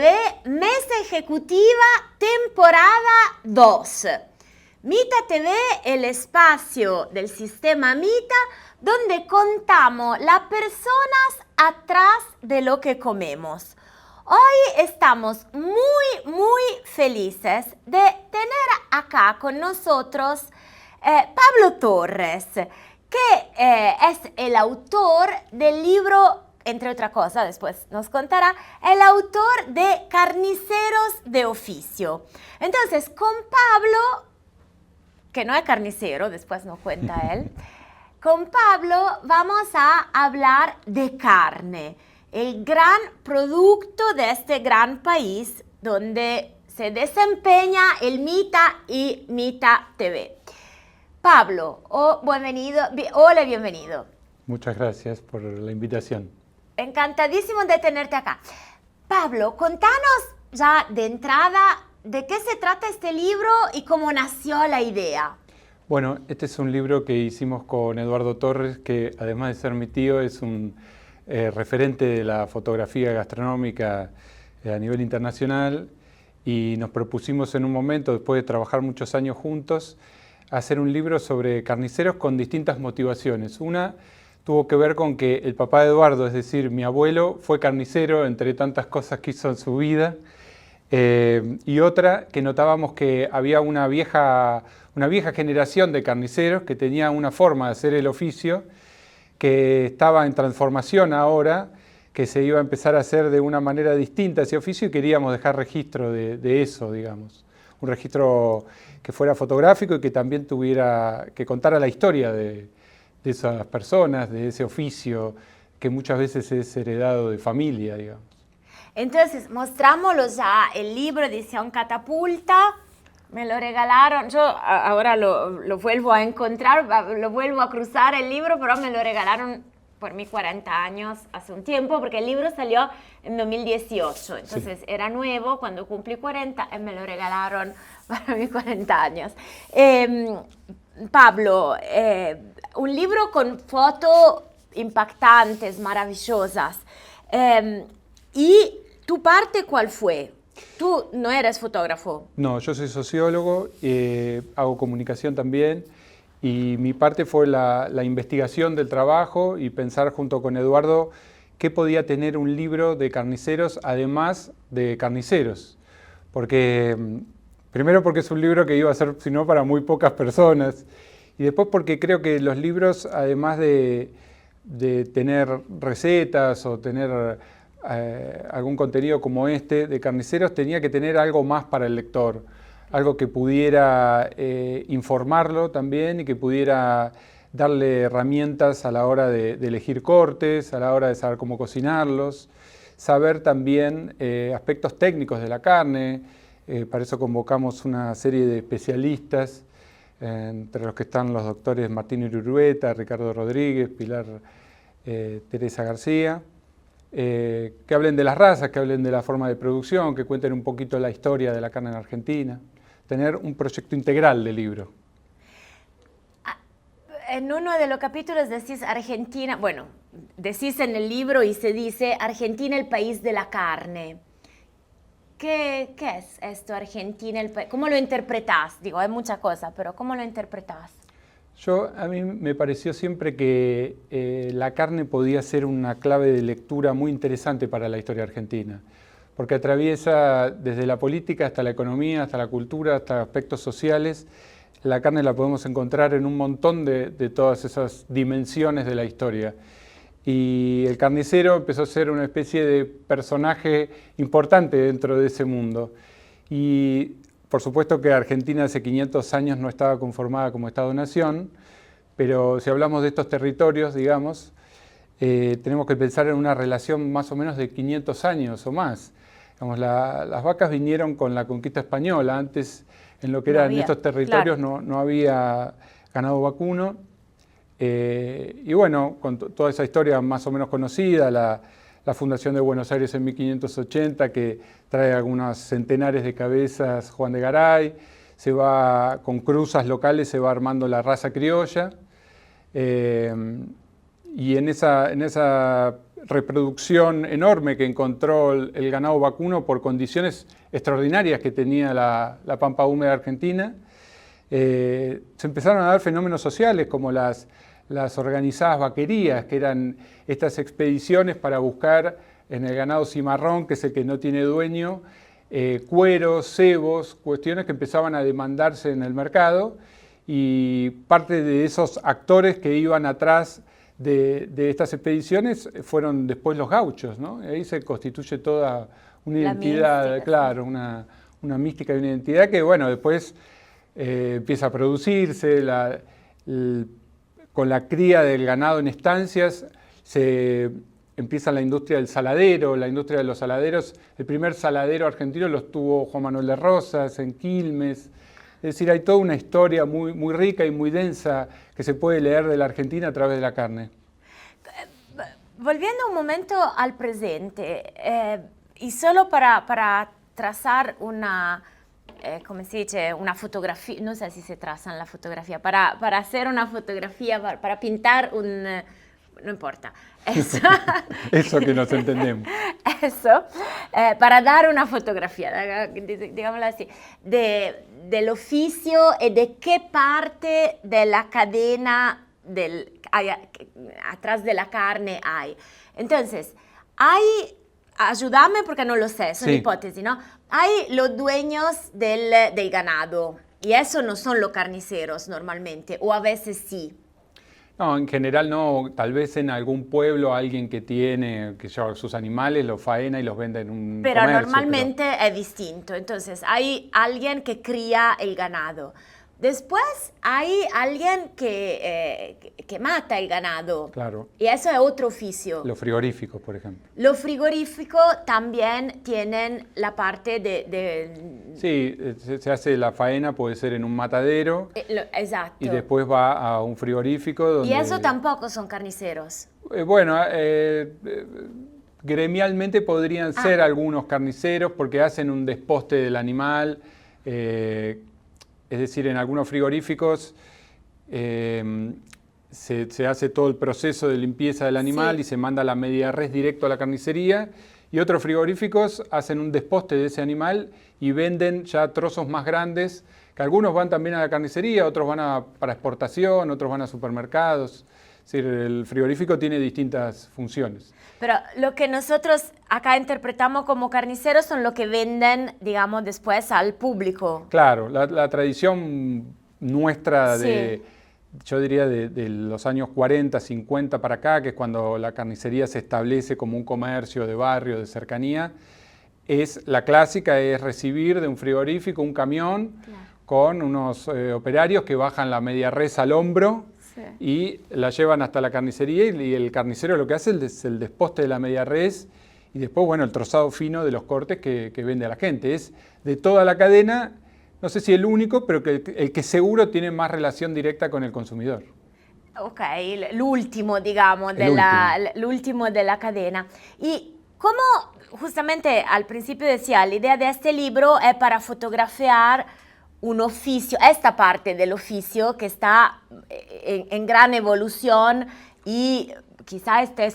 TV, Mesa Ejecutiva, temporada 2. Mita TV, el espacio del sistema Mita, donde contamos las personas atrás de lo que comemos. Hoy estamos muy felices de tener acá con nosotros Pablo Torres, que es el autor del libro, entre otras cosas, después nos contará, el autor de Carniceros de Oficio. Entonces, con Pablo, que no es carnicero, después nos cuenta él, con Pablo vamos a hablar de carne, el gran producto de este gran país donde se desempeña el Mita y Mita TV. Pablo, hola, bienvenido. Muchas gracias por la invitación. Encantadísimo de tenerte acá. Pablo, contanos ya de entrada de qué se trata este libro y cómo nació la idea. Bueno, este es un libro que hicimos con Eduardo Torres, que además de ser mi tío, es un referente de la fotografía gastronómica a nivel internacional, y nos propusimos en un momento, después de trabajar muchos años juntos, hacer un libro sobre carniceros con distintas motivaciones. Una tuvo que ver con que el papá de Eduardo, es decir, mi abuelo, fue carnicero entre tantas cosas que hizo en su vida, y otra que notábamos que había una vieja generación de carniceros que tenía una forma de hacer el oficio que estaba en transformación ahora, que se iba a empezar a hacer de una manera distinta ese oficio, y queríamos dejar registro de eso, digamos. Un registro que fuera fotográfico y que también que contara la historia de esas personas, de ese oficio que muchas veces es heredado de familia, digamos. Entonces, mostrámoslo ya, el libro edición Catapulta, me lo regalaron, yo ahora lo vuelvo a encontrar, lo vuelvo a cruzar el libro, pero me lo regalaron por mis 40 años hace un tiempo, porque el libro salió en 2018, entonces sí, era nuevo cuando cumplí 40 y me lo regalaron para mis 40 años. Pablo, un libro con fotos impactantes, maravillosas. ¿Y tu parte cuál fue? Tú no eres fotógrafo. No, yo soy sociólogo, hago comunicación también, y mi parte fue la investigación del trabajo y pensar junto con Eduardo qué podía tener un libro de carniceros además de carniceros. Primero porque es un libro que iba a ser, si no, para muy pocas personas, y después porque creo que los libros, además de tener recetas o tener algún contenido como este de carniceros, tenía que tener algo más para el lector, algo que pudiera informarlo también y que pudiera darle herramientas a la hora de elegir cortes, a la hora de saber cómo cocinarlos, saber también aspectos técnicos de la carne. Para eso convocamos una serie de especialistas, entre los que están los doctores Martín Urueta, Ricardo Rodríguez, Pilar Teresa García, que hablen de las razas, que hablen de la forma de producción, que cuenten un poquito la historia de la carne en Argentina. Tener un proyecto integral de libro. En uno de los capítulos decís Argentina, bueno, decís en el libro y se dice Argentina el país de la carne. ¿Qué es esto, Argentina? ¿Cómo lo interpretás? Digo, hay muchas cosas, pero ¿cómo lo interpretás? A mí me pareció siempre que la carne podía ser una clave de lectura muy interesante para la historia argentina, porque atraviesa desde la política hasta la economía, hasta la cultura, hasta aspectos sociales. La carne la podemos encontrar en un montón de todas esas dimensiones de la historia. Y el carnicero empezó a ser una especie de personaje importante dentro de ese mundo. Y por supuesto que Argentina hace 500 años no estaba conformada como Estado-nación, pero si hablamos de estos territorios, digamos, tenemos que pensar en una relación más o menos de 500 años o más. Digamos, las vacas vinieron con la conquista española. Antes, en lo que eran estos territorios, claro, no había ganado vacuno. Y bueno, con toda esa historia más o menos conocida, la fundación de Buenos Aires en 1580, que trae algunos centenares de cabezas Juan de Garay, se va con cruzas locales, se va armando la raza criolla, y en esa reproducción enorme que encontró el ganado vacuno por condiciones extraordinarias que tenía la pampa húmeda argentina. Se empezaron a dar fenómenos sociales como las organizadas vaquerías, que eran estas expediciones para buscar en el ganado cimarrón, que es el que no tiene dueño, cueros, cebos, cuestiones que empezaban a demandarse en el mercado, y parte de esos actores que iban atrás de estas expediciones fueron después los gauchos, ¿no? Ahí se constituye toda una identidad, mística, claro, sí. una mística y una identidad que, bueno, después empieza a producirse, con la cría del ganado en estancias, se empieza la industria del saladero, la industria de los saladeros. El primer saladero argentino lo tuvo Juan Manuel de Rosas en Quilmes. Es decir, hay toda una historia muy, muy rica y muy densa que se puede leer de la Argentina a través de la carne. Volviendo un momento al presente, y solo para trazar una, ¿cómo se dice? Una fotografía, no sé si se trazan la fotografía, para hacer una fotografía, para pintar un... no importa. Eso, eso que nos entendemos. Eso, para dar una fotografía, digámoslo así, del oficio y de qué parte de la cadena atrás de la carne hay. Entonces, ayúdame porque no lo sé, son hipótesis, ¿no? Hay los dueños del ganado, y eso no son los carniceros normalmente, o a veces sí. No, en general no, tal vez en algún pueblo alguien que tiene sus animales los faena y los vende en un pero comercio. Normalmente es distinto, entonces hay alguien que cría el ganado. Después hay alguien que mata el ganado. Claro. Y eso es otro oficio. Los frigoríficos, por ejemplo. Los frigoríficos también tienen la parte Sí, se hace la faena, puede ser en un matadero. Exacto. Y después va a un frigorífico donde... Y eso tampoco son carniceros. Bueno, gremialmente podrían ser algunos carniceros porque hacen un desposte del animal. Es decir, en algunos frigoríficos se hace todo el proceso de limpieza del animal y se manda la media res directo a la carnicería, y otros frigoríficos hacen un desposte de ese animal y venden ya trozos más grandes, que algunos van también a la carnicería, otros van para exportación, otros van a supermercados. Es decir, el frigorífico tiene distintas funciones. Pero lo que nosotros acá interpretamos como carniceros son lo que venden, digamos, después al público. Claro, la tradición nuestra yo diría de los años 40, 50 para acá, que es cuando la carnicería se establece como un comercio de barrio, de cercanía, la clásica es recibir de un frigorífico un camión con unos operarios que bajan la media res al hombro y la llevan hasta la carnicería, y el carnicero lo que hace es el desposte de la media res y después, bueno, el trozado fino de los cortes que vende a la gente. Es de toda la cadena, no sé si el único, pero el que seguro tiene más relación directa con el consumidor. Ok, el último, digamos, el último de la cadena. Y como justamente al principio decía, la idea de este libro es para fotografiar un oficio, esta parte del oficio que está en gran evolución y quizá esté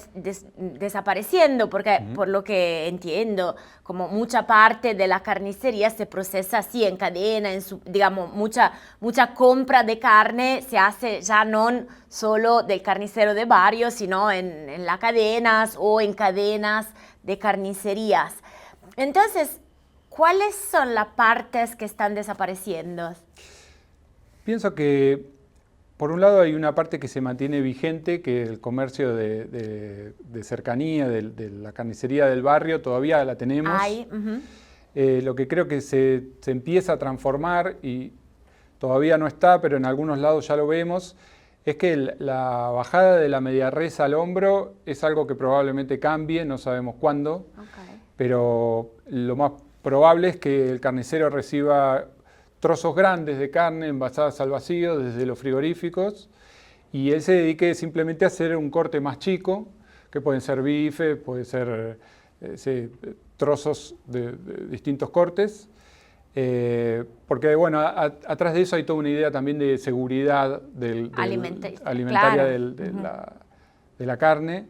desapareciendo, porque por lo que entiendo, como mucha parte de la carnicería se procesa así en cadena, digamos, mucha compra de carne se hace ya no solo del carnicero de barrio, sino en las cadenas o en cadenas de carnicerías. Entonces, ¿cuáles son las partes que están desapareciendo? Pienso que, por un lado, hay una parte que se mantiene vigente, que es el comercio de cercanía, de la carnicería del barrio, todavía la tenemos. Lo que creo que se empieza a transformar, y todavía no está, pero en algunos lados ya lo vemos, es que la bajada de la media res al hombro es algo que probablemente cambie, no sabemos cuándo, pero lo más probable es que el carnicero reciba trozos grandes de carne envasadas al vacío desde los frigoríficos, y él se dedique simplemente a hacer un corte más chico, que pueden ser bife, pueden ser trozos de distintos cortes, porque bueno, atrás de eso hay toda una idea también de seguridad alimentaria de la carne,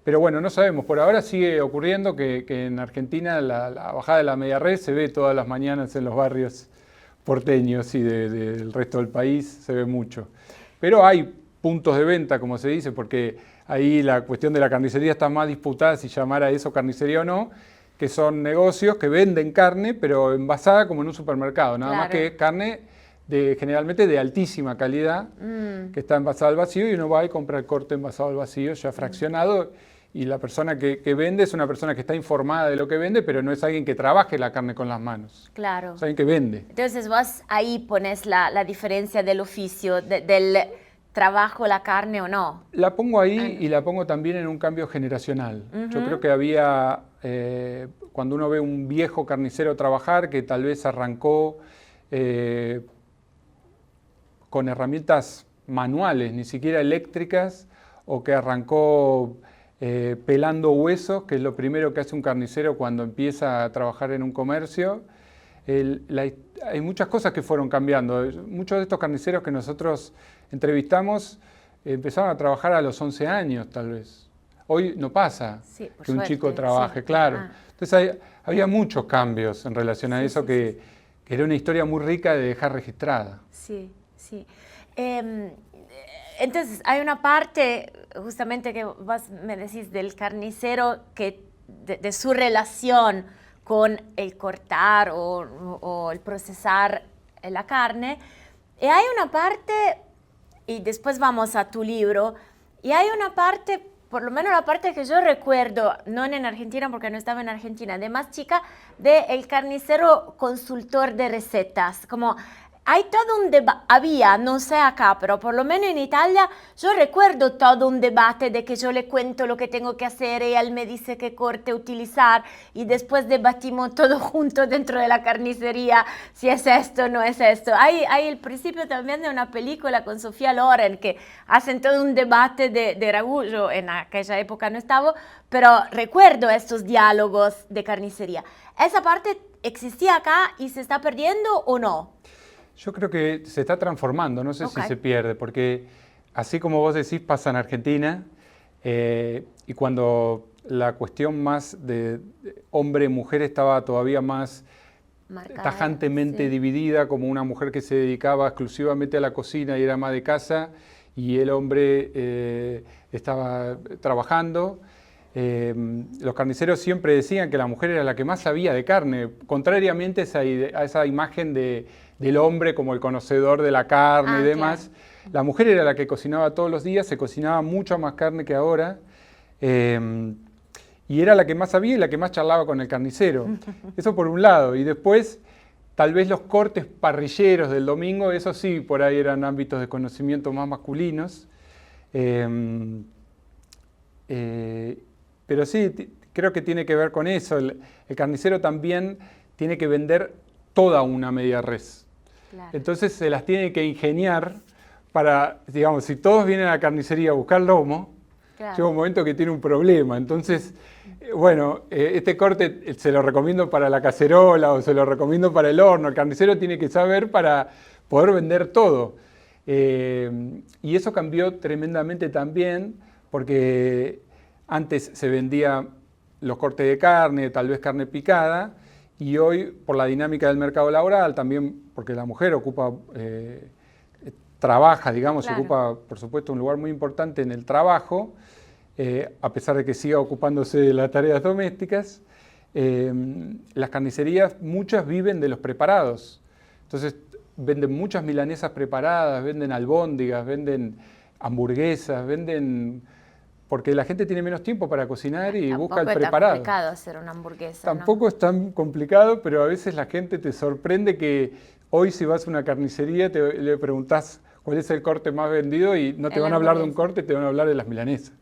Pero bueno, no sabemos. Por ahora sigue ocurriendo que en Argentina la bajada de la media res se ve todas las mañanas en los barrios porteños y del resto del país se ve mucho. Pero hay puntos de venta, como se dice, porque ahí la cuestión de la carnicería está más disputada si llamar a eso carnicería o no, que son negocios que venden carne, pero envasada como en un supermercado, nada más que carne generalmente de altísima calidad, que está envasada al vacío y uno va y compra el corte envasado al vacío, ya fraccionado, y la persona que vende es una persona que está informada de lo que vende, pero no es alguien que trabaje la carne con las manos. Claro. Es alguien que vende. Entonces vos ahí pones la diferencia del oficio, del trabajo la carne o no. La pongo ahí y la pongo también en un cambio generacional. Yo creo que había, cuando uno ve un viejo carnicero trabajar, que tal vez arrancó con herramientas manuales, ni siquiera eléctricas, o que arrancó pelando huesos, que es lo primero que hace un carnicero cuando empieza a trabajar en un comercio. Hay muchas cosas que fueron cambiando. Muchos de estos carniceros que nosotros entrevistamos empezaron a trabajar a los 11 años, tal vez. Hoy no pasa que un chico trabaje, claro. Entonces había muchos cambios en relación a eso que era una historia muy rica de dejar registrada. Sí, sí. Entonces, hay una parte, justamente que vos me decís, del carnicero, que de su relación con el cortar o el procesar la carne. Y hay una parte, y después vamos a tu libro, y hay una parte, por lo menos la parte que yo recuerdo, no en Argentina porque no estaba en Argentina, de más chica, del carnicero consultor de recetas, como... Hay todo un debate, había, no sé acá, pero por lo menos en Italia yo recuerdo todo un debate de que yo le cuento lo que tengo que hacer y él me dice qué corte utilizar y después debatimos todo junto dentro de la carnicería si es esto o no es esto. Hay el principio también de una película con Sofía Loren que hacen todo un debate de ragú. Yo en aquella época no estaba, pero recuerdo estos diálogos de carnicería. ¿Esa parte existía acá y se está perdiendo o no? Yo creo que se está transformando, no sé si se pierde, porque así como vos decís pasa en Argentina, y cuando la cuestión más de hombre-mujer estaba todavía más tajantemente dividida, como una mujer que se dedicaba exclusivamente a la cocina y era ama de casa, y el hombre estaba trabajando. Los carniceros siempre decían que la mujer era la que más sabía de carne, contrariamente a esa imagen del hombre como el conocedor de la carne y demás. Claro. La mujer era la que cocinaba todos los días, se cocinaba mucha más carne que ahora, y era la que más sabía y la que más charlaba con el carnicero. Eso por un lado. Y después, tal vez los cortes parrilleros del domingo, eso sí, por ahí eran ámbitos de conocimiento más masculinos. Pero sí, creo que tiene que ver con eso. El carnicero también tiene que vender toda una media res. Claro. Entonces se las tiene que ingeniar para, digamos, si todos vienen a la carnicería a buscar lomo, claro, llega un momento que tiene un problema. Entonces, bueno, este corte se lo recomiendo para la cacerola o se lo recomiendo para el horno. El carnicero tiene que saber para poder vender todo. Y eso cambió tremendamente también porque antes se vendían los cortes de carne, tal vez carne picada, y hoy, por la dinámica del mercado laboral, también porque la mujer trabaja, digamos, claro, ocupa, por supuesto, un lugar muy importante en el trabajo, a pesar de que siga ocupándose de las tareas domésticas, las carnicerías, muchas viven de los preparados. Entonces, venden muchas milanesas preparadas, venden albóndigas, venden hamburguesas, venden... Porque la gente tiene menos tiempo para cocinar y busca el preparado. Tampoco es tan complicado hacer una hamburguesa, Tampoco es tan complicado, pero a veces la gente te sorprende que hoy si vas a una carnicería le preguntás cuál es el corte más vendido y no te van a hablar de un corte, te van a hablar de las milanesas.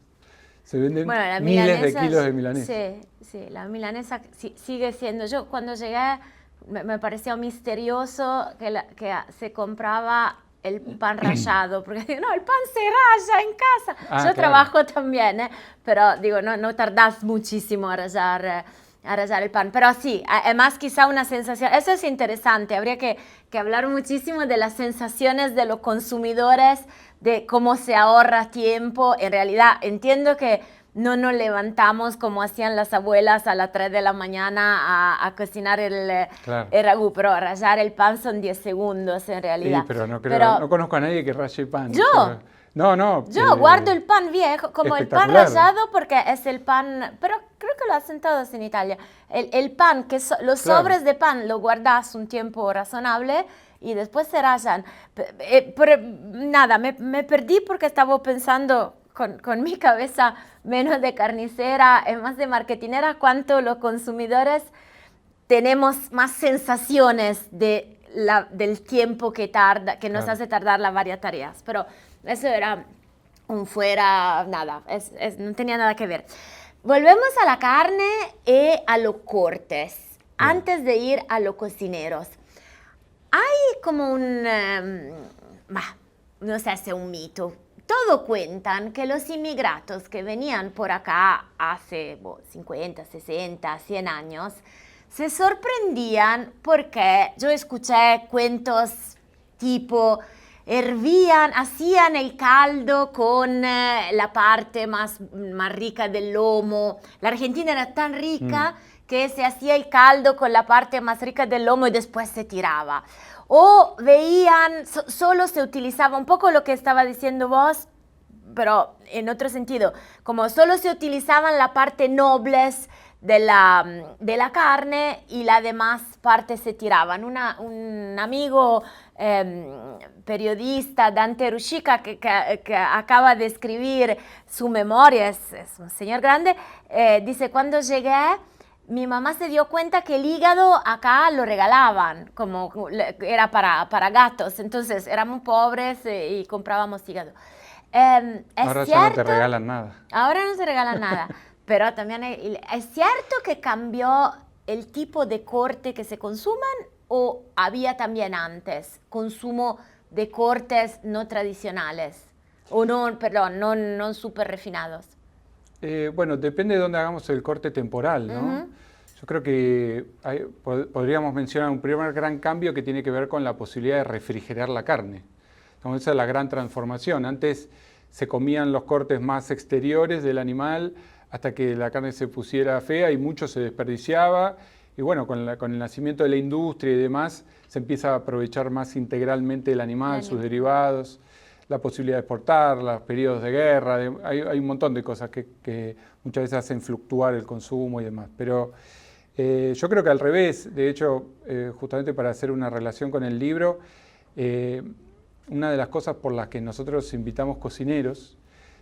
Se venden miles de kilos de milanesa. Sí, la milanesa sigue siendo... Yo cuando llegué me pareció misterioso que se compraba el pan rallado, porque digo, no, el pan se raya en casa. Yo trabajo también, pero digo, no tardás muchísimo a rallar el pan. Pero sí, además quizá una sensación, eso es interesante, habría que hablar muchísimo de las sensaciones de los consumidores, de cómo se ahorra tiempo. En realidad entiendo que no nos levantamos como hacían las abuelas a las 3 de la mañana a cocinar el ragú, pero rallar el pan son 10 segundos en realidad. Sí, pero no conozco a nadie que raye pan. ¿Yo? Yo guardo el pan viejo, como el pan rallado, porque es el pan, pero creo que lo hacen todos en Italia. El pan, los sobres de pan lo guardas un tiempo razonable y después se rallan. Pero nada, me perdí porque estaba pensando con mi cabeza menos de carnicera, más de marketinera, cuánto los consumidores tenemos más sensaciones del tiempo que nos hace tardar las varias tareas. Pero eso era nada, no tenía nada que ver. Volvemos a la carne y a los cortes, antes de ir a los cocineros. Hay como no sé si es un mito. Todo cuentan que los inmigrantes que venían por acá hace 50, 60, 100 años se sorprendían porque yo escuché cuentos tipo hacían el caldo con la parte más rica del lomo. La Argentina era tan rica que se hacía el caldo con la parte más rica del lomo y después se tiraba. O veían, solo se utilizaba un poco lo que estaba diciendo vos, pero en otro sentido, como solo se utilizaban la parte nobles de la carne y la demás parte se tiraban. Un amigo periodista, Dante Ruscica, que acaba de escribir su memoria, es un señor grande, dice, cuando llegué, mi mamá se dio cuenta que el hígado acá lo regalaban, como era para gatos, entonces éramos pobres y comprábamos hígado. Ahora ya no te regalan nada. Ahora no se regalan nada, pero también es cierto que cambió el tipo de corte que se consuman o había también antes consumo de cortes no tradicionales o no súper refinados. Bueno, depende de dónde hagamos el corte temporal, ¿no? Yo creo que podríamos mencionar un primer gran cambio que tiene que ver con la posibilidad de refrigerar la carne. Entonces, esa es la gran transformación. Antes se comían los cortes más exteriores del animal hasta que la carne se pusiera fea y mucho se desperdiciaba. Y bueno, con el nacimiento de la industria y demás, se empieza a aprovechar más integralmente el animal, sus derivados, la posibilidad de exportar, los periodos de guerra, hay un montón de cosas que muchas veces hacen fluctuar el consumo y demás. Pero yo creo que al revés, de hecho, justamente para hacer una relación con el libro, una de las cosas por las que nosotros invitamos cocineros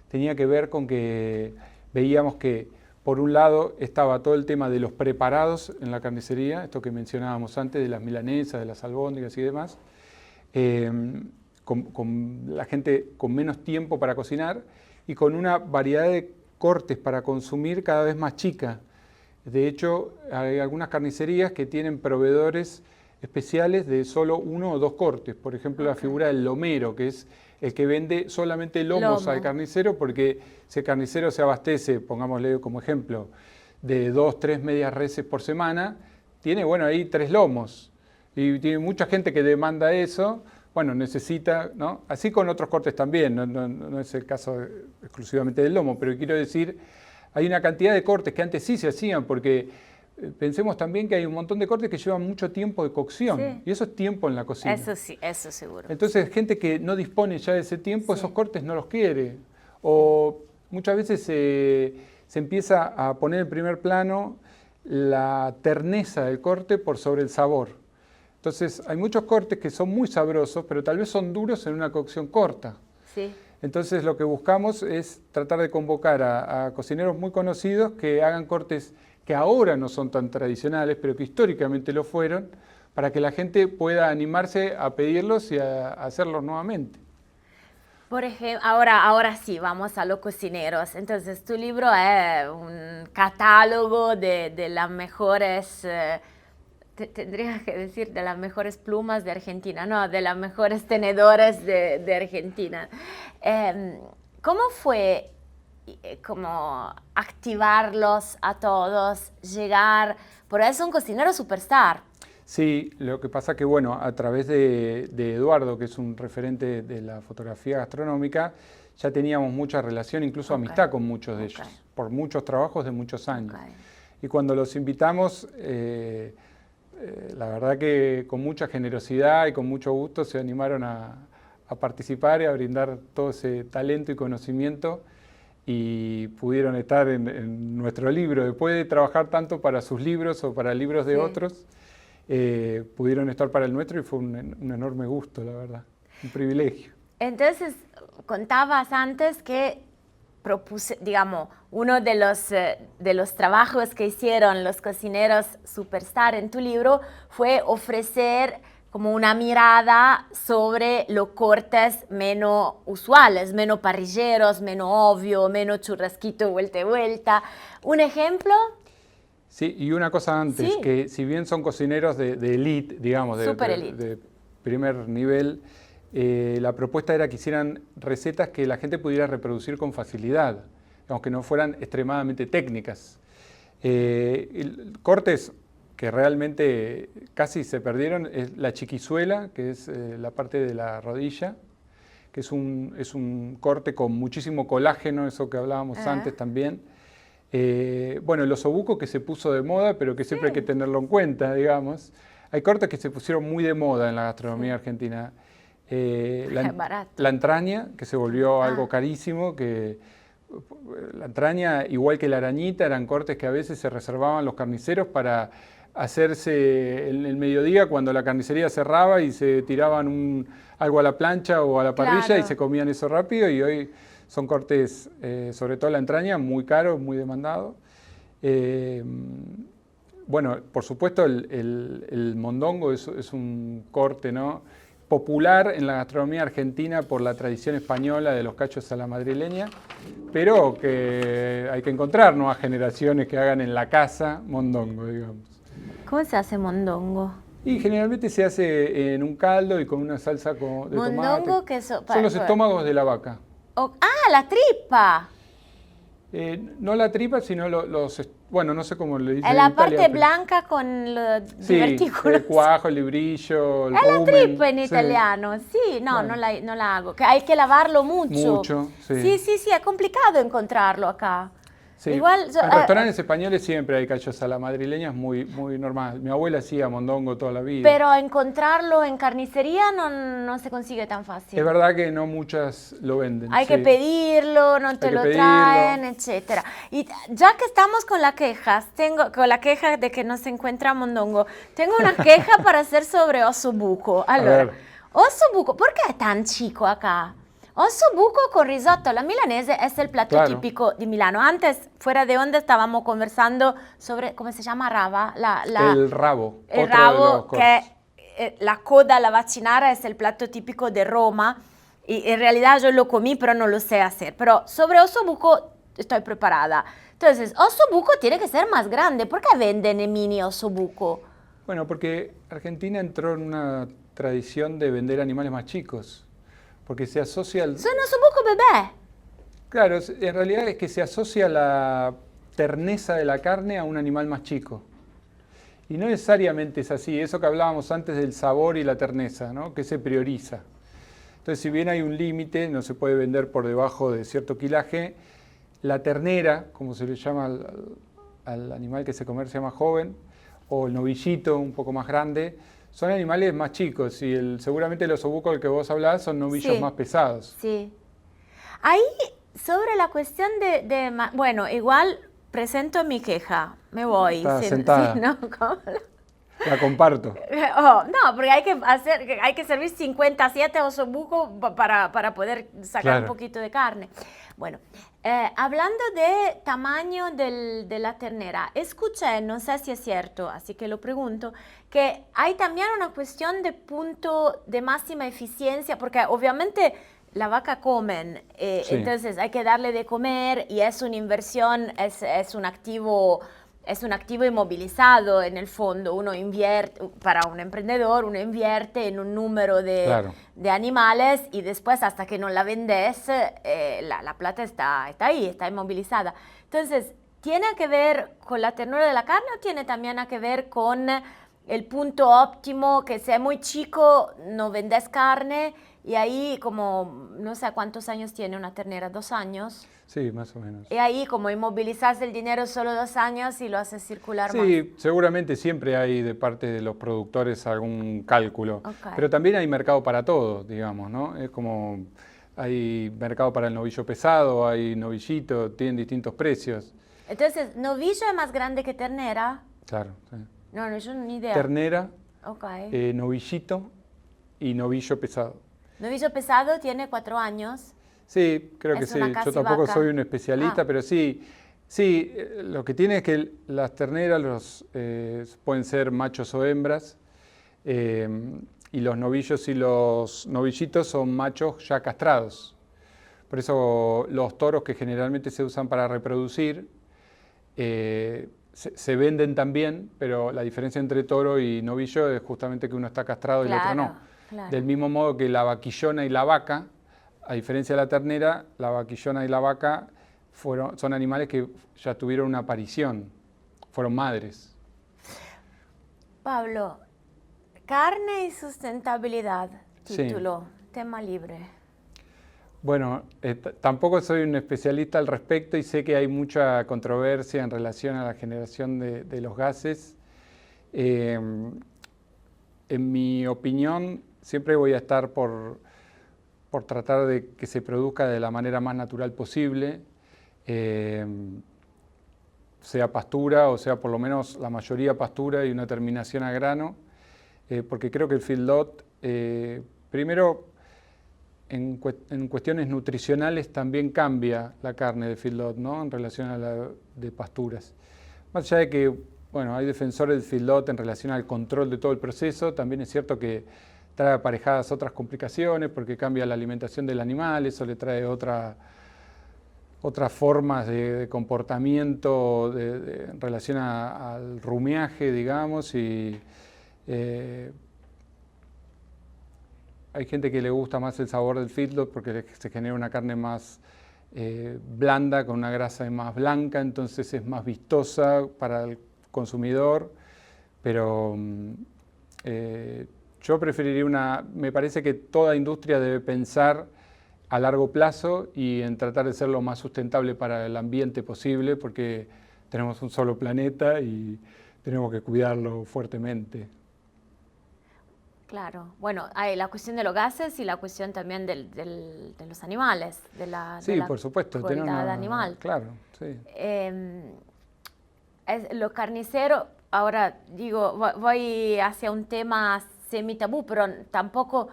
tenía que ver con que veíamos que, por un lado, estaba todo el tema de los preparados en la carnicería, esto que mencionábamos antes, de las milanesas, de las albóndigas y demás, con la gente con menos tiempo para cocinar y con una variedad de cortes para consumir cada vez más chica. De hecho, hay algunas carnicerías que tienen proveedores especiales de solo 1 o 2 cortes. Por ejemplo, la figura del lomero, que es el que vende solamente lomos al carnicero, porque si el carnicero se abastece, pongámosle como ejemplo, de 2, 3 medias reses por semana, tiene, bueno, ahí 3 lomos. Y tiene mucha gente que demanda eso, bueno, necesita, ¿no? Así con otros cortes también, no es el caso exclusivamente del lomo, pero quiero decir, hay una cantidad de cortes que antes sí se hacían, porque pensemos también que hay un montón de cortes que llevan mucho tiempo de cocción, y eso es tiempo en la cocina. Eso sí, eso seguro. Entonces, gente que no dispone ya de ese tiempo, esos cortes no los quiere. O muchas veces se empieza a poner en primer plano la terneza del corte por sobre el sabor. Entonces, hay muchos cortes que son muy sabrosos, pero tal vez son duros en una cocción corta. Sí. Entonces, lo que buscamos es tratar de convocar a cocineros muy conocidos que hagan cortes que ahora no son tan tradicionales, pero que históricamente lo fueron, para que la gente pueda animarse a pedirlos y a hacerlos nuevamente. Por ejemplo, ahora sí, vamos a los cocineros. Entonces, tu libro es un catálogo de las mejores... tendría que decir de las mejores plumas de Argentina, no, de las mejores tenedores de Argentina. ¿Cómo fue como activarlos a todos, llegar? Por eso es un cocinero superstar. Sí, lo que pasa que, bueno, a través de Eduardo, que es un referente de la fotografía gastronómica, ya teníamos mucha relación, incluso amistad con muchos de ellos, por muchos trabajos de muchos años. Y cuando los invitamos, la verdad que con mucha generosidad y con mucho gusto se animaron a participar y a brindar todo ese talento y conocimiento y pudieron estar en nuestro libro. Después de trabajar tanto para sus libros o para libros de otros, pudieron estar para el nuestro y fue un enorme gusto, la verdad, un privilegio. Entonces, contabas antes que propuse, digamos, uno de los trabajos que hicieron los cocineros superstar en tu libro fue ofrecer como una mirada sobre los cortes menos usuales, menos parrilleros, menos obvio, menos churrasquito vuelta y vuelta. ¿Un ejemplo? Sí, y una cosa antes, que si bien son cocineros de elite, digamos, de primer nivel, la propuesta era que hicieran recetas que la gente pudiera reproducir con facilidad, aunque no fueran extremadamente técnicas. Cortes que realmente casi se perdieron es la chiquizuela, que es la parte de la rodilla, que es un corte con muchísimo colágeno, eso que hablábamos antes también. Bueno, el osobuco que se puso de moda, pero que siempre hay que tenerlo en cuenta, digamos. Hay cortes que se pusieron muy de moda en la gastronomía argentina. La entraña, que se volvió algo carísimo, que la entraña, igual que la arañita, eran cortes que a veces se reservaban los carniceros para hacerse en el mediodía cuando la carnicería cerraba y se tiraban algo a la plancha o a la parrilla y se comían eso rápido, y hoy son cortes, sobre todo la entraña, muy caros, muy demandados. Bueno, por supuesto el mondongo es un corte, ¿no?, popular en la gastronomía argentina por la tradición española de los cachos a la madrileña, pero que hay que encontrar nuevas generaciones que hagan en la casa mondongo, digamos. ¿Cómo se hace mondongo? Y generalmente se hace en un caldo y con una salsa de mondongo, tomate. Que son los estómagos de la vaca. La tripa. No la tripa, sino bueno, no sé cómo le dicen. La parte blanca con los divertículos. El cuajo, el librillo, el rumen. Es la tripa en sí. italiano, sí, no, claro. no la hago. Que hay que lavarlo mucho. Mucho, sí. Sí, es complicado encontrarlo acá. Sí. Igual, en restaurantes españoles siempre hay cachos a la madrileña, es muy normal. Mi abuela hacía mondongo toda la vida. Pero encontrarlo en carnicería no se consigue tan fácil. Es verdad que no muchas lo venden. Hay que pedirlo, no te lo traen, etc. Y ya que estamos con las quejas, con la queja de que no se encuentra mondongo, tengo una queja para hacer sobre ossobuco. Allora, ossobuco, ¿por qué es tan chico acá? Ossobuco con risotto alla milanese es el plato típico de Milano. Antes, fuera de onda, estábamos conversando sobre, ¿cómo se llama? Rava. El rabo. El rabo, que la coda alla vaccinara es el plato típico de Roma. Y en realidad yo lo comí, pero no lo sé hacer. Pero sobre ossobuco estoy preparada. Entonces, ossobuco tiene que ser más grande. ¿Por qué venden el mini ossobuco? Bueno, porque Argentina entró en una tradición de vender animales más chicos. Porque se asocia al... ¡Son ossobuco bebé! Claro, en realidad es que se asocia la terneza de la carne a un animal más chico. Y no necesariamente es así, eso que hablábamos antes del sabor y la terneza, ¿no?, que se prioriza. Entonces, si bien hay un límite, no se puede vender por debajo de cierto quilaje, la ternera, como se le llama al animal que se comercia más joven, o el novillito un poco más grande, son animales más chicos y seguramente el osobuco del que vos hablás son novillos más pesados. Sí. Ahí, sobre la cuestión bueno, igual presento mi queja, me voy. Está sentada. ¿No? La comparto. No, porque hay que servir 57 osobucos para poder sacar un poquito de carne. Bueno, hablando de tamaño de la ternera, escuché, no sé si es cierto, así que lo pregunto, que hay también una cuestión de punto de máxima eficiencia, porque obviamente la vaca comen, entonces hay que darle de comer y es una inversión, es un activo inmovilizado en el fondo. Uno invierte, para un emprendedor, uno invierte en un número de animales y después hasta que no la vendes, la plata está ahí, está inmovilizada. Entonces, ¿tiene que ver con la ternura de la carne o tiene también que ver con el punto óptimo, que sea muy chico, no vendes carne, y ahí como, no sé cuántos años tiene una ternera, 2 años. Sí, más o menos. Y ahí como inmovilizas el dinero solo 2 años y lo haces circular más. Sí, seguramente siempre hay de parte de los productores algún cálculo, Ok. pero también hay mercado para todo, digamos, ¿no? Es como hay mercado para el novillo pesado, hay novillito, tienen distintos precios. Entonces, ¿novillo es más grande que ternera? Claro, sí. No, no, yo ni idea. Ternera, Ok. novillito y novillo pesado. Novillo pesado tiene 4 años. Sí, creo que Es sí. una Yo casi tampoco vaca. soy un especialista, Ah. pero sí. Sí, lo que tiene es que las terneras pueden ser machos o hembras, eh, y los novillos y los novillitos son machos ya castrados. Por eso los toros que generalmente se usan para reproducir se venden también, pero la diferencia entre toro y novillo es justamente que uno está castrado y el otro no. Claro. Del mismo modo que la vaquillona y la vaca, a diferencia de la ternera, la vaquillona y la vaca son animales que ya tuvieron una aparición, fueron madres. Pablo, carne y sustentabilidad, Sí. título, tema libre. Bueno, tampoco soy un especialista al respecto y sé que hay mucha controversia en relación a la generación de los gases. En mi opinión, siempre voy a estar por tratar de que se produzca de la manera más natural posible, sea pastura o sea por lo menos la mayoría pastura y una terminación a grano, porque creo que el feedlot, primero, en cuestiones nutricionales también cambia la carne de feedlot, ¿no? En relación a la de pasturas. Más allá de que, bueno, hay defensores del feedlot en relación al control de todo el proceso, también es cierto que trae aparejadas otras complicaciones porque cambia la alimentación del animal, eso le trae otras formas de comportamiento en relación al rumiaje, digamos, y hay gente que le gusta más el sabor del feedlot porque se genera una carne más blanda, con una grasa más blanca, entonces es más vistosa para el consumidor, pero yo preferiría me parece que toda industria debe pensar a largo plazo y en tratar de ser lo más sustentable para el ambiente posible, porque tenemos un solo planeta y tenemos que cuidarlo fuertemente. Claro. Bueno, hay la cuestión de los gases y la cuestión también de los animales, de la por supuesto, crueldad animal. Claro, sí. Los carniceros, ahora digo, voy hacia un tema semi-tabú, pero tampoco,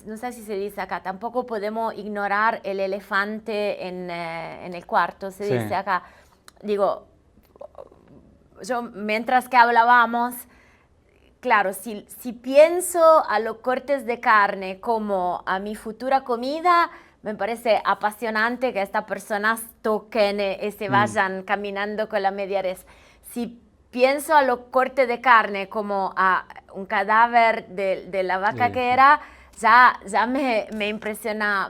no sé si se dice acá, tampoco podemos ignorar el elefante en el cuarto, se dice acá. Digo, yo mientras que hablábamos, claro, si pienso a los cortes de carne como a mi futura comida, me parece apasionante que estas personas toquen y se vayan caminando con la media res. Si pienso a los cortes de carne como a un cadáver de la vaca que era, ya me impresiona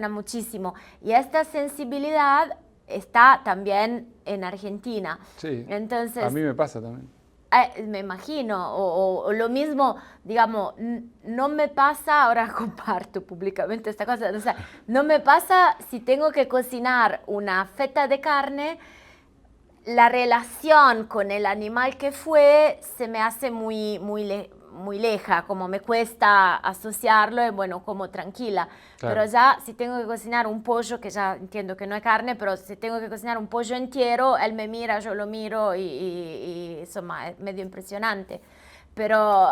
muchísimo. Y esta sensibilidad está también en Argentina. Sí, entonces, a mí me pasa también. Me imagino, o lo mismo, digamos, no me pasa, ahora comparto públicamente esta cosa, o sea, no me pasa si tengo que cocinar una feta de carne, la relación con el animal que fue se me hace muy leja, como me cuesta asociarlo y bueno, como tranquila. Claro. Pero ya si tengo que cocinar un pollo, que ya entiendo que no es carne, pero si tengo que cocinar un pollo entero, él me mira, yo lo miro y insomma, es medio impresionante. Pero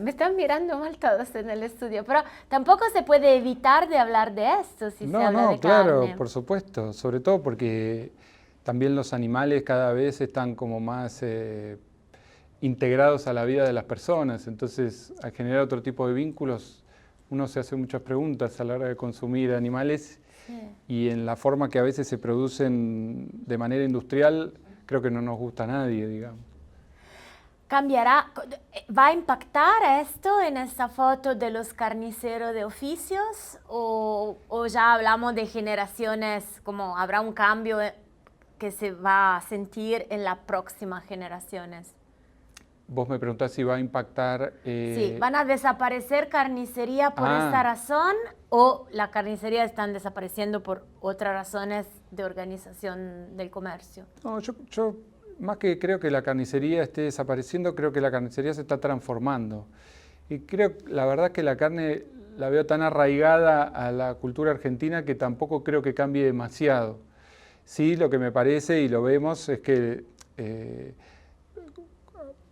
me están mirando mal todos en el estudio, pero tampoco se puede evitar de hablar de esto si se habla de claro, carne. por supuesto, sobre todo porque también los animales cada vez están como más integrados a la vida de las personas, entonces al generar otro tipo de vínculos uno se hace muchas preguntas a la hora de consumir animales y en la forma que a veces se producen de manera industrial creo que no nos gusta a nadie, digamos. ¿Cambiará? ¿Va a impactar esto en esta foto de los carniceros de oficios o ya hablamos de generaciones, como habrá un cambio que se va a sentir en las próximas generaciones? vos me preguntás si va a impactar... Sí, ¿van a desaparecer carnicería por esta razón o la carnicería están desapareciendo por otras razones de organización del comercio? No, yo más que creo que la carnicería esté desapareciendo, creo que la carnicería se está transformando. Y creo, la verdad, que la carne la veo tan arraigada a la cultura argentina que tampoco creo que cambie demasiado. Sí, lo que me parece, y lo vemos, es que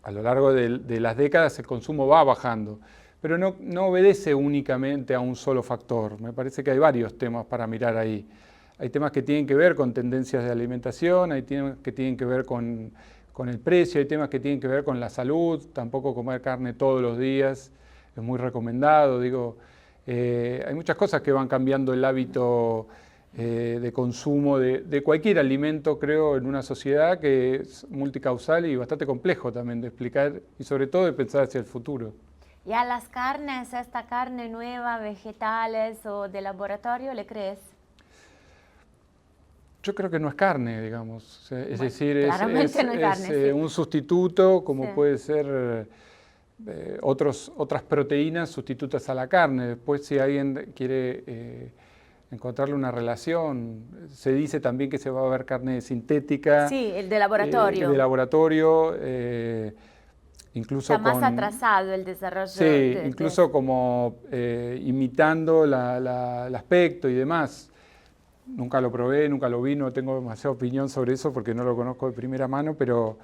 a lo largo de las décadas el consumo va bajando, pero no obedece únicamente a un solo factor. Me parece que hay varios temas para mirar ahí. Hay temas que tienen que ver con tendencias de alimentación, hay temas que tienen que ver con el precio, hay temas que tienen que ver con la salud. Tampoco comer carne todos los días es muy recomendado. Digo, hay muchas cosas que van cambiando el hábito de consumo de cualquier alimento, creo, en una sociedad que es multicausal y bastante complejo también de explicar y sobre todo de pensar hacia el futuro. ¿Y a las carnes, esta carne nueva, vegetales o de laboratorio, le crees? Yo creo que no es carne, digamos. Es Bueno, decir, claramente no es carne, sí. un sustituto, como Sí. puede ser otras proteínas sustitutas a la carne. Después, si alguien quiere encontrarle una relación, se dice también que se va a ver carne sintética. Sí, el de laboratorio. De laboratorio, incluso Está más atrasado el desarrollo. Sí, incluso como imitando el aspecto y demás. Nunca lo probé, nunca lo vi, no tengo demasiada opinión sobre eso porque no lo conozco de primera mano, pero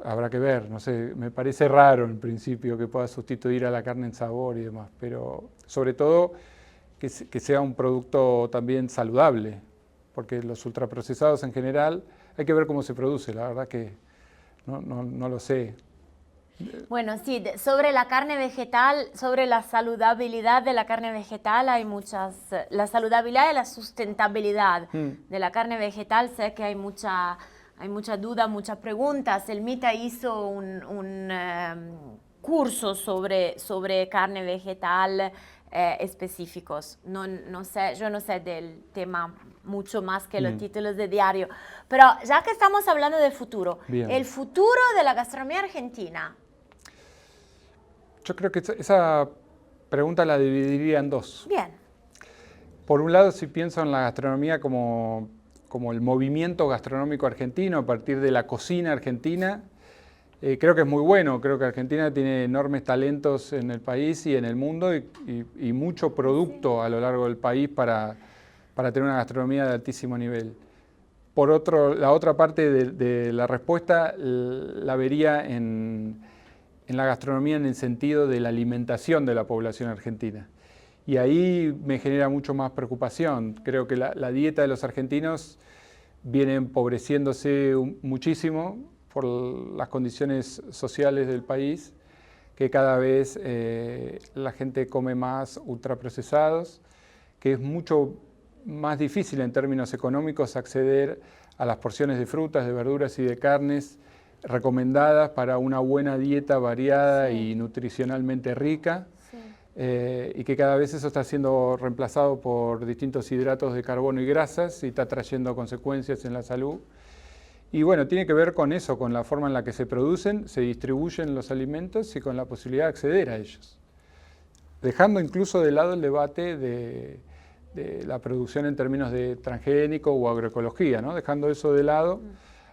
habrá que ver, no sé, me parece raro en principio que pueda sustituir a la carne en sabor y demás, pero sobre todo que sea un producto también saludable, porque los ultraprocesados en general hay que ver cómo se produce, la verdad que no lo sé. Bueno, sí, sobre la carne vegetal, sobre la saludabilidad de la carne vegetal hay muchas, la saludabilidad y la sustentabilidad de la carne vegetal, sé que hay mucha duda, muchas preguntas. El MITA hizo un curso sobre carne vegetal específicos. No sé, yo no sé del tema mucho más que los títulos de diario, pero ya que estamos hablando del futuro, Bien. el futuro de la gastronomía argentina. Yo creo que esa pregunta la dividiría en dos. Bien. Por un lado, si pienso en la gastronomía como el movimiento gastronómico argentino a partir de la cocina argentina, creo que es muy bueno. Creo que Argentina tiene enormes talentos en el país y en el mundo y mucho producto a lo largo del país para tener una gastronomía de altísimo nivel. Por otro, la otra parte de la respuesta la vería en la gastronomía en el sentido de la alimentación de la población argentina. Y ahí me genera mucho más preocupación. Creo que la dieta de los argentinos viene empobreciéndose muchísimo por las condiciones sociales del país, que cada vez la gente come más ultraprocesados, que es mucho más difícil en términos económicos acceder a las porciones de frutas, de verduras y de carnes recomendadas para una buena dieta variada y nutricionalmente rica, y que cada vez eso está siendo reemplazado por distintos hidratos de carbono y grasas y está trayendo consecuencias en la salud. Y bueno, tiene que ver con eso, con la forma en la que se producen, se distribuyen los alimentos y con la posibilidad de acceder a ellos. Dejando incluso de lado el debate de la producción en términos de transgénico o agroecología, ¿no? Dejando eso de lado,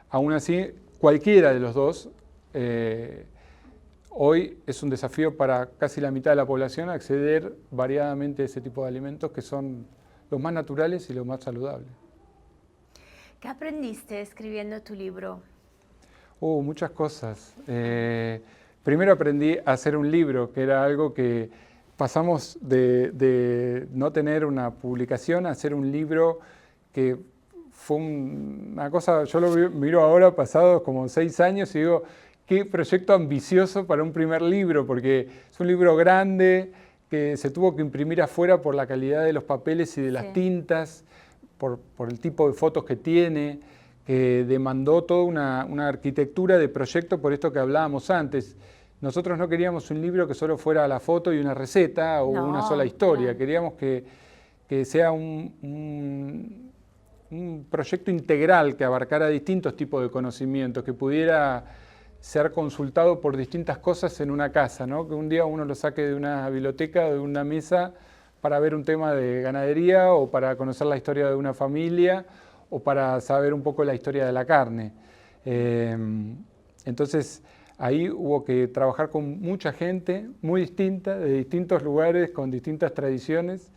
aún así, cualquiera de los dos, hoy es un desafío para casi la mitad de la población acceder variadamente a ese tipo de alimentos que son los más naturales y los más saludables. ¿Qué aprendiste escribiendo tu libro? Muchas cosas. Primero aprendí a hacer un libro, que era algo que pasamos de no tener una publicación a hacer un libro que fue una cosa, yo lo miro ahora pasados como 6 años y digo, qué proyecto ambicioso para un primer libro, porque es un libro grande que se tuvo que imprimir afuera por la calidad de los papeles y de las tintas, por el tipo de fotos que tiene, que demandó toda una arquitectura de proyecto por esto que hablábamos antes. Nosotros no queríamos un libro que solo fuera la foto y una receta o una sola historia, queríamos que sea un proyecto integral que abarcara distintos tipos de conocimientos, que pudiera ser consultado por distintas cosas en una casa, ¿no? Que un día uno lo saque de una biblioteca, de una mesa, para ver un tema de ganadería o para conocer la historia de una familia o para saber un poco la historia de la carne. Entonces, ahí hubo que trabajar con mucha gente muy distinta, de distintos lugares, con distintas tradiciones,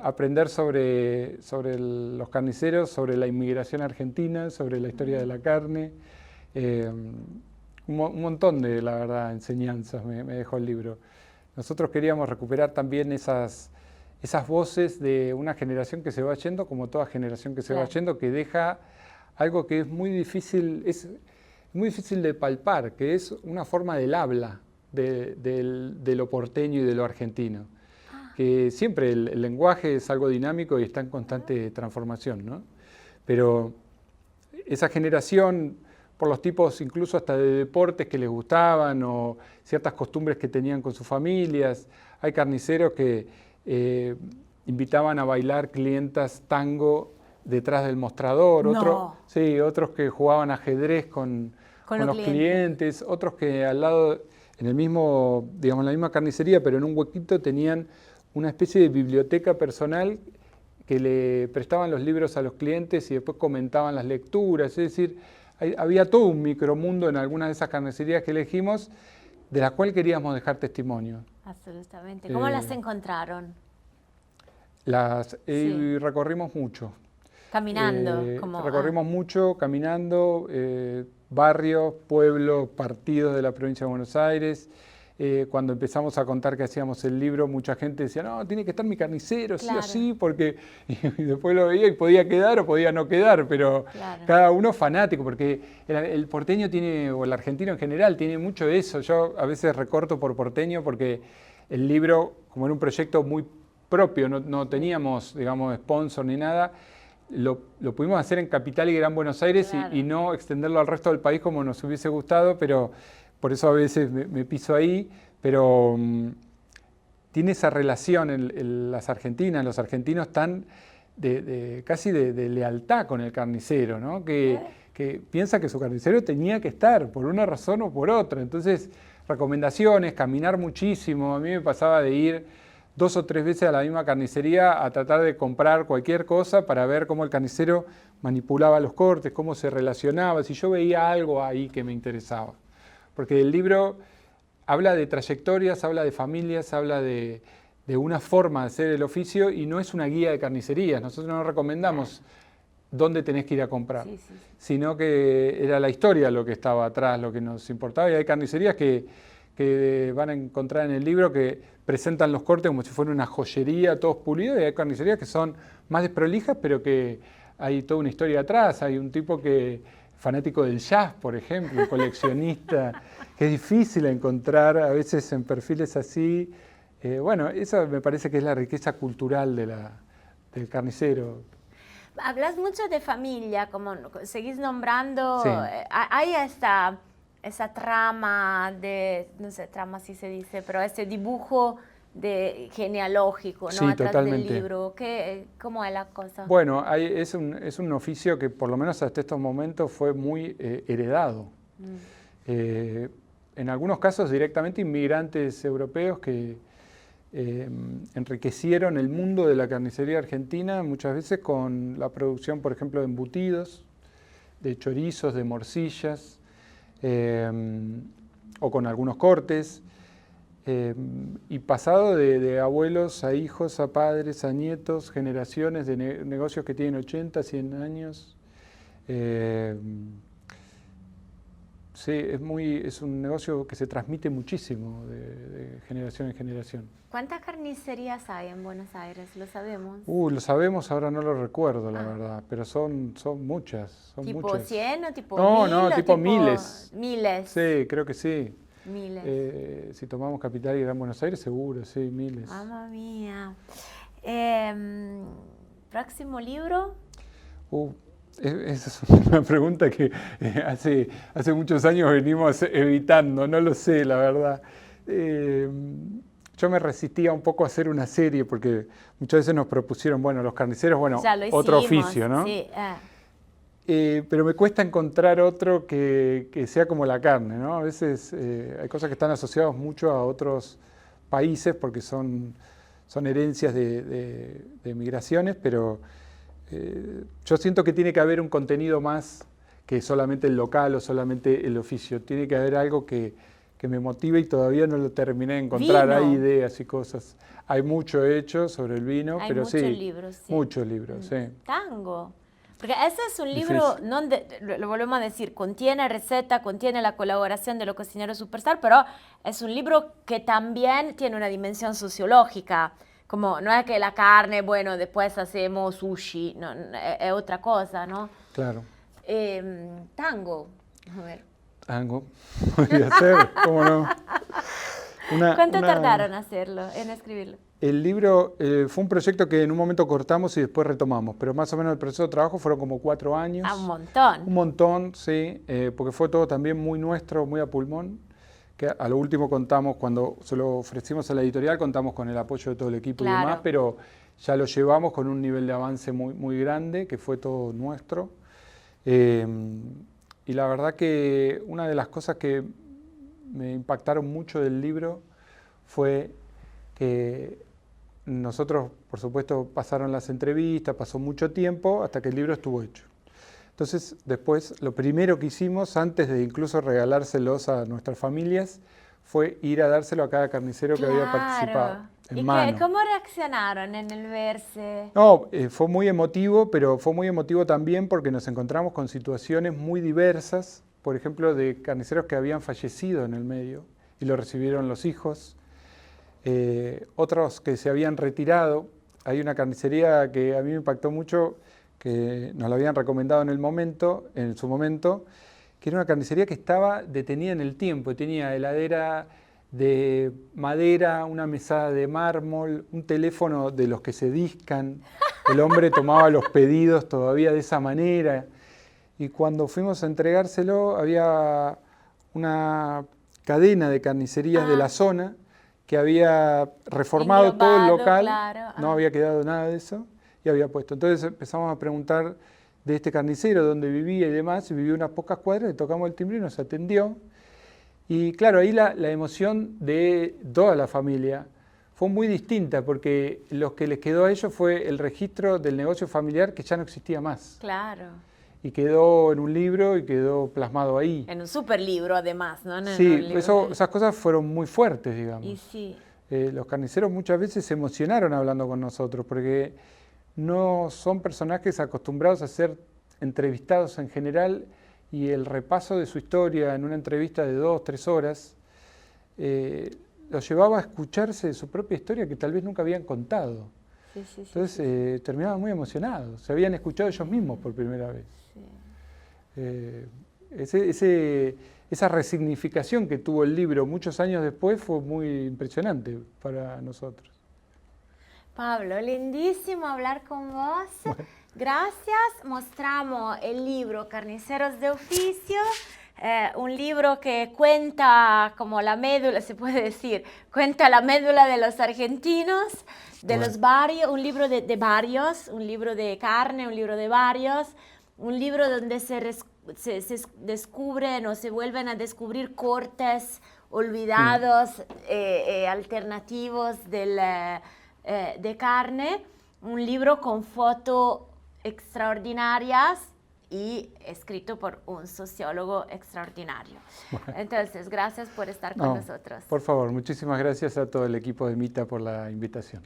aprender sobre los carniceros, sobre la inmigración argentina, sobre la historia de la carne. Un montón de, la verdad, enseñanzas me dejó el libro. Nosotros queríamos recuperar también esas voces de una generación que se va yendo, como toda generación que se va yendo, que deja algo que es muy difícil de palpar, que es una forma del habla de lo porteño y de lo argentino. Que siempre el lenguaje es algo dinámico y está en constante transformación, ¿no? Pero esa generación, por los tipos incluso hasta de deportes que les gustaban o ciertas costumbres que tenían con sus familias, hay carniceros que invitaban a bailar clientas tango detrás del mostrador, otros que jugaban ajedrez con los clientes, otros que al lado, en el mismo, digamos, en la misma carnicería, pero en un huequito tenían una especie de biblioteca personal que le prestaban los libros a los clientes y después comentaban las lecturas. Es decir, había todo un micromundo en algunas de esas carnicerías que elegimos, de la cual queríamos dejar testimonio. Absolutamente. ¿Cómo las encontraron? Recorrimos mucho. Caminando. Recorrimos mucho, caminando, barrios, pueblos, partidos de la provincia de Buenos Aires. Cuando empezamos a contar que hacíamos el libro, mucha gente decía, no, tiene que estar mi carnicero, claro, sí o sí, porque y después lo veía y podía quedar o podía no quedar, pero claro, cada uno fanático, porque el porteño tiene, o el argentino en general, tiene mucho de eso. Yo a veces recorto por porteño porque el libro, como era un proyecto muy propio, no teníamos, digamos, sponsor ni nada, lo pudimos hacer en Capital y Gran Buenos Aires, claro, y no extenderlo al resto del país como nos hubiese gustado, pero por eso a veces me piso ahí, pero tiene esa relación en las argentinas, los argentinos están casi de lealtad con el carnicero, ¿no? Que piensa que su carnicero tenía que estar por una razón o por otra. Entonces, recomendaciones, caminar muchísimo. A mí me pasaba de ir 2 o 3 veces a la misma carnicería a tratar de comprar cualquier cosa para ver cómo el carnicero manipulaba los cortes, cómo se relacionaba, si yo veía algo ahí que me interesaba. Porque el libro habla de trayectorias, habla de familias, habla de una forma de hacer el oficio y no es una guía de carnicerías. Nosotros no recomendamos dónde tenés que ir a comprar, sino que era la historia lo que estaba atrás, lo que nos importaba. Y hay carnicerías que van a encontrar en el libro que presentan los cortes como si fuera una joyería, todos pulidos, y hay carnicerías que son más desprolijas, pero que hay toda una historia atrás. Hay un tipo fanático del jazz, por ejemplo, coleccionista, que es difícil encontrar a veces en perfiles así. Bueno, eso me parece que es la riqueza cultural del carnicero. Hablas mucho de familia, como seguís nombrando, sí, hay esa trama no sé, trama si se dice, pero ese dibujo genealógico, ¿no? Sí, atrás totalmente. del libro. ¿Cómo es la cosa? Bueno, es un oficio que por lo menos hasta estos momentos fue muy heredado. En algunos casos directamente inmigrantes europeos que enriquecieron el mundo de la carnicería argentina, muchas veces con la producción, por ejemplo, de embutidos, de chorizos, de morcillas, o con algunos cortes. Y pasado de abuelos a hijos, a padres, a nietos, generaciones de negocios que tienen 80, 100 años. Sí, es un negocio que se transmite muchísimo de generación en generación. ¿Cuántas carnicerías hay en Buenos Aires? ¿Lo sabemos? Lo sabemos, ahora no lo recuerdo, la verdad, pero son muchas. ¿Tipo 100 o tipo 1000? No, tipo miles. ¿Miles? Sí, creo que sí. Miles. Si tomamos Capital y Gran Buenos Aires, seguro, sí, miles. Mamma mía. ¿Próximo libro? Esa es una pregunta que hace muchos años venimos evitando, no lo sé, la verdad. Yo me resistía un poco a hacer una serie porque muchas veces nos propusieron, bueno, los carniceros, bueno, otro oficio, ¿no? Sí. pero me cuesta encontrar otro que sea como la carne, ¿no? A veces hay cosas que están asociadas mucho a otros países porque son herencias de migraciones, pero yo siento que tiene que haber un contenido más que solamente el local o solamente el oficio. Tiene que haber algo que me motive y todavía no lo terminé de encontrar. Vino. Hay ideas y cosas. Hay mucho hecho sobre el vino, pero sí. Libros, sí. Muchos libros, sí. Tango. Porque ese es un libro, lo volvemos a decir, contiene receta, contiene la colaboración de los cocineros superstar, pero es un libro que también tiene una dimensión sociológica. Como no es que la carne, bueno, después hacemos sushi, no, es otra cosa, ¿no? Claro. Tango, a ver. Tango, podría ser, ¿cómo no? ¿Cuánto tardaron en escribirlo? El libro fue un proyecto que en un momento cortamos y después retomamos, pero más o menos el proceso de trabajo fueron como 4 años. Ah, un montón. Un montón, sí, porque fue todo también muy nuestro, muy a pulmón. Que a lo último contamos, cuando se lo ofrecimos a la editorial, contamos con el apoyo de todo el equipo y demás, pero ya lo llevamos con un nivel de avance muy, muy grande, que fue todo nuestro. Y la verdad que una de las cosas que me impactaron mucho del libro fue que nosotros, por supuesto, pasaron las entrevistas, pasó mucho tiempo hasta que el libro estuvo hecho. Entonces, después, lo primero que hicimos, antes de incluso regalárselos a nuestras familias, fue ir a dárselo a cada carnicero que había participado. ¿Y cómo reaccionaron en el verse? No, fue muy emotivo, pero fue muy emotivo también porque nos encontramos con situaciones muy diversas, por ejemplo, de carniceros que habían fallecido en el medio y lo recibieron los hijos, otros que se habían retirado. Hay una carnicería que a mí me impactó mucho, que nos la habían recomendado en su momento, que era una carnicería que estaba detenida en el tiempo, tenía heladera de madera, una mesada de mármol, un teléfono de los que se discan, el hombre tomaba los pedidos todavía de esa manera, y cuando fuimos a entregárselo había una cadena de carnicerías de la zona que había reformado todo el local, no había quedado nada de eso, y había puesto. Entonces empezamos a preguntar de este carnicero, dónde vivía y demás, y vivía unas pocas cuadras, le tocamos el timbre y nos atendió. Y claro, ahí la emoción de toda la familia fue muy distinta, porque lo que les quedó a ellos fue el registro del negocio familiar que ya no existía más. Claro. Y quedó en un libro y quedó plasmado ahí. En un super libro, además, ¿no? Sí, esas cosas fueron muy fuertes, digamos. Y sí. Los carniceros muchas veces se emocionaron hablando con nosotros, porque no son personajes acostumbrados a ser entrevistados en general, y el repaso de su historia en una entrevista de 2 o 3 horas los llevaba a escucharse de su propia historia que tal vez nunca habían contado. Entonces terminaban muy emocionados, se habían escuchado ellos mismos por primera vez. Esa resignificación que tuvo el libro muchos años después fue muy impresionante para nosotros. Pablo, lindísimo hablar con vos. Bueno. Gracias. Mostramos el libro Carniceros de Oficio, un libro que cuenta como la médula, se puede decir, cuenta la médula de los argentinos, de los barrios, un libro de barrios, un libro de carne, un libro de barrios, un libro donde se descubren o se vuelven a descubrir cortes olvidados, alternativos de carne, un libro con fotos extraordinarias y escrito por un sociólogo extraordinario. Bueno. Entonces, gracias por estar con nosotros. Por favor, muchísimas gracias a todo el equipo de Mita por la invitación.